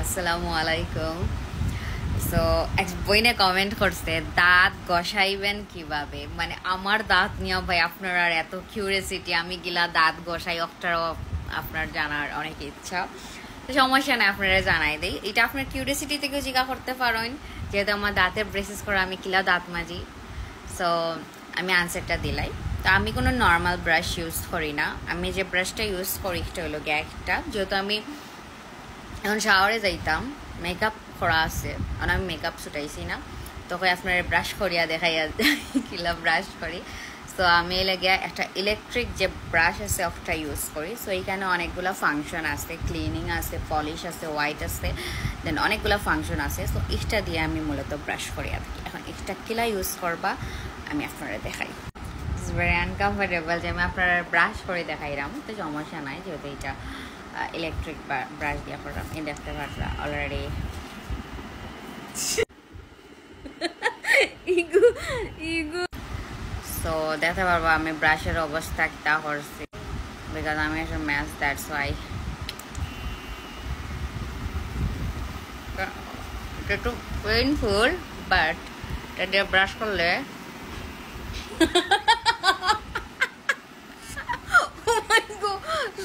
আসসালামু আলাইকুম। সো এক বইনে কমেন্ট করছে দাঁত ঘষাইবেন কিভাবে, মানে আমার দাঁত নিয়ে ভাই আপনার আর এত কিউরিয়াসিটি, আমি গিলা দাঁত ঘষাই ওটারও আপনার জানার অনেক ইচ্ছা। তো সমস্যা নেই, আপনারা জানাই দেই। এটা আপনার কিউরিয়াসিটি থেকেও জিজ্ঞাসা করতে পারেন, যেহেতু আমার দাঁতের ব্রেসেস করে আমি কিলা দাঁত মাজি। সো আমি আনসারটা দিলাই। তো আমি কোনো নর্মাল ব্রাশ ইউজ করি না, আমি যে ব্রাশটা ইউজ করি সেটা হলো গ্যাকটা। যেহেতু আমি এখন শাওয়ারে যাইতাম, মেকআপ করা আছে, আর আমি মেকআপ ছুটাইছি না, তখন আপনার ব্রাশ করিয়া দেখাইয়া কিলা ব্রাশ করি। সো আমি লাগে একটা ইলেকট্রিক যে ব্রাশ আছে ওটা ইউজ করি। সো এইখানে অনেকগুলো ফাংশন আছে, ক্লিনিং আছে, পলিশ আছে, হোয়াইট আছে, দেন অনেকগুলো ফাংশন আছে। সো এটা দিয়ে আমি মূলত ব্রাশ করিয়া থাকি। এখন এটা কিলা ইউজ করবা আমি আপনারা দেখাই। ইটস ভেরি আনকমফোর্টেবল যে আমি আপনারা ব্রাশ করে দেখাইলাম, তো সমস্যা নাই, যেহেতু এটা ইলেকট্রিক ব্রাশ দিয়ে করলাম। এই দেখতে পারলা অলরেডি সো দেখতে পারবো আমি ব্রাশের অবস্থা একটা করছি, বিকজ আমি একটা ম্যাচ, দ্যাটস ওয়াই একটু পেইনফুল, বাট এটা দিয়ে ব্রাশ করলে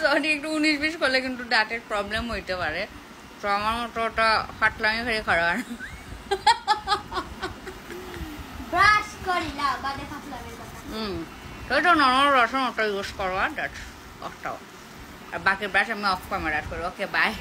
সরি একটু 19-20 করলে কিন্তু দাঁতের প্রবলেম হইতে পারে। তো আমার মতো ওটা ফাটলামি ফেরে খারাপ ওইটা নর্মাল ব্রাশের মতো ইউজ করবা, দ্যাটস ওটাও। আর বাকি ব্রাশ আমি অফ ক্যামেরা করি। Okay bye.